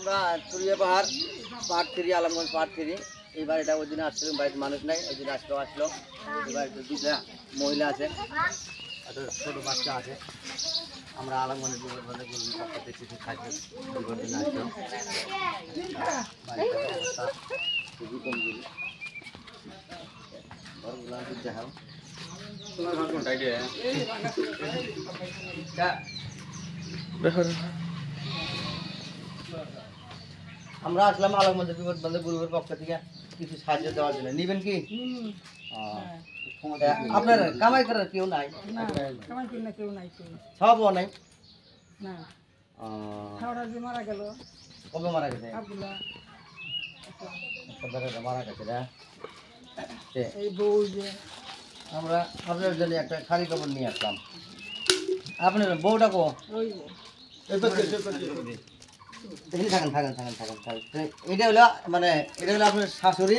আমরা চুরিয়া পাহাড় part 3 Alamganj part 3 এইবার এটা ওই দিন আসছিল বাড়িতে মানুষ নাই ওই দিন আসলো এবার দুটা মহিলা আছে আর ছোটো বাচ্চা আছে আমরা আলমগঞ্জের বিপদে পক্ষ থেকে কিছু খাদ্য বিপদের আসলো খুবই কমজোরি ঘরগুলো দেখাও আমরা আসলাম আলমগঞ্জের বিপদ বন্ধু গ্রুপের পক্ষ থেকে কিছু সাহায্য দেওয়ার জন্য নিবেন কি আপনার কামাই করার কেউ নাই সবও নাই মারা গেল কবে মারা গেছে মারা গেছে না এই বউ যে আমরা আপনার জন্য একটা খালি কাপড় নিয়ে আসলাম আপনার বউটা কো থাকেন এটা হলো মানে এটা হলো আপনার শাশুড়ি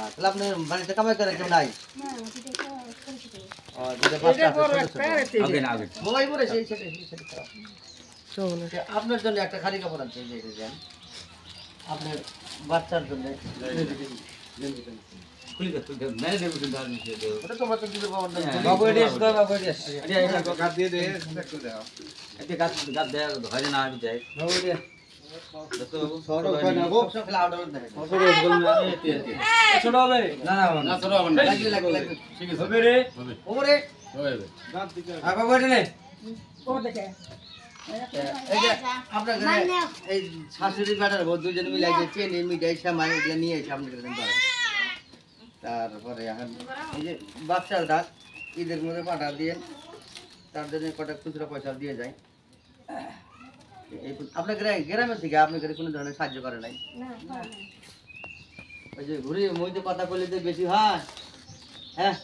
তাহলে আপনার বাড়িতে কামাই করে কেউ নাই আপনার জন্য একটা খালি কাপড় আছে আপনার বাচ্চার জন্য আপনার এই শাশুড়ি ব্যাটার দুজন মিলে চেনি মিঠাই সামাই এগুলো নিয়ে এসে আপনার তারপরে এখন এই যে বাচ্চাটা ঈদের মধ্যে পাঠা দিয়ে তার জন্য কটা খুচরা পয়সা দিয়ে যায় আপনার গ্রামের থেকে আপনার কোনো ধরনের সাহায্য করে নাই ওই যে ঘুরে মধ্যে কথা বললে যে বেশি হয় হ্যাঁ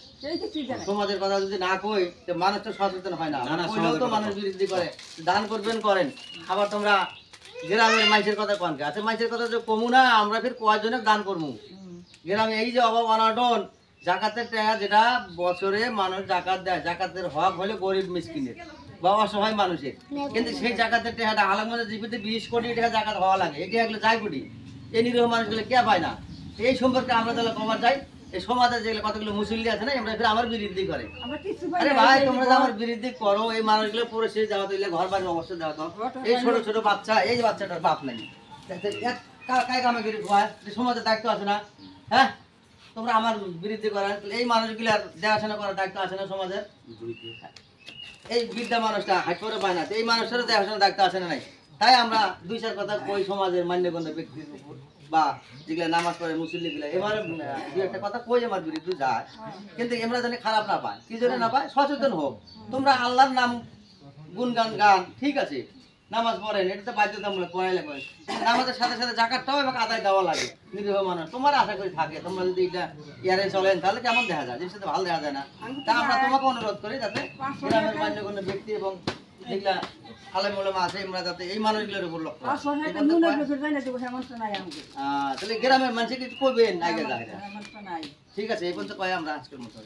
সমাজের কথা যদি না কই তো মানুষ তো সচেতন হয় না তো মানুষ বিরোধী করে দান করবেন করেন আবার তোমরা গ্রামের মানুষের কথা কনকে আছে মানুষের কথা যে কমু না আমরা ফের কয়জনের দান করবো গ্রামে এই যে অভাব অনাটন জাকাতের টাকা যেটা বছরে মানুষ জাকাত দেয় জাকাতের হক হলে গরিব মিসকিনের বা অসহায় মানুষের কিন্তু সেই জাকাতের টাকাটা আলমগঞ্জের জীবিতে 20 কোটি টাকা জাকাত হওয়া লাগে এই টাকাগুলো যায় কোটি এই নিরীহ মানুষগুলো কে পায় না এই সম্পর্কে আমরা তাহলে কমার যাই এই সমাজের যেগুলো কতগুলো মুসল্লি আছে না আমরা ফের আমার বিরোধী করে আরে ভাই তোমরা যে আমার বিরোধী করো এই মানুষগুলো পুরো শেষ দেওয়া দিলে ঘর বাড়ির অবস্থা দেওয়া তো এই ছোট ছোট বাচ্চা এই যে বাচ্চাটার বাপ নাই কায় কামে গিয়ে সমাজের দায়িত্ব আছে না হ্যাঁ তোমরা আমার বিরোধী করার এই মানুষগুলার দেখাশোনা করার দায়িত্ব আছে না সমাজের এই বৃদ্ধা মানুষটা হাট করে পায় না এই মানুষেরও দেখাশোনার দায়িত্ব আছে না নাই তাই আমরা দুই চার কথা কই সমাজের মান্যগণ্য ব্যক্তির উপর বা যেগুলা নামাজ পড়ে মুসল্লি গুলা এবার দুই একটা কথা কই আমার বিরুদ্ধে যায় কিন্তু আমরা জানি খারাপ না পায় কি জন্য না পায় সচেতন হোক তোমরা আল্লাহর নাম গুণগান গান ঠিক আছে নামাজ পড়েন এটা তো বাধ্যতামূলক পড়াইলে করে নামাজের সাথে সাথে জাকাতটাও এবং আদায় দেওয়া লাগে নিরীহ মানুষ তোমার আশা করি থাকে তোমরা যদি এটা ইয়ারে চলেন তাহলে কেমন দেখা যায় জিনিসটা ভালো দেখা যায় না তা আমরা তোমাকে অনুরোধ করি যাতে গ্রামের মান্যগণ্য ব্যক্তি এবং যেগুলা আলেম ওলামা আছে আমরা যাতে এই মানুষগুলোর উপর লক্ষ্য তাহলে গ্রামের মানুষকে কিছু করবেন আগে যায় ঠিক আছে এই পর্যন্ত কয় আমরা আজকের মতো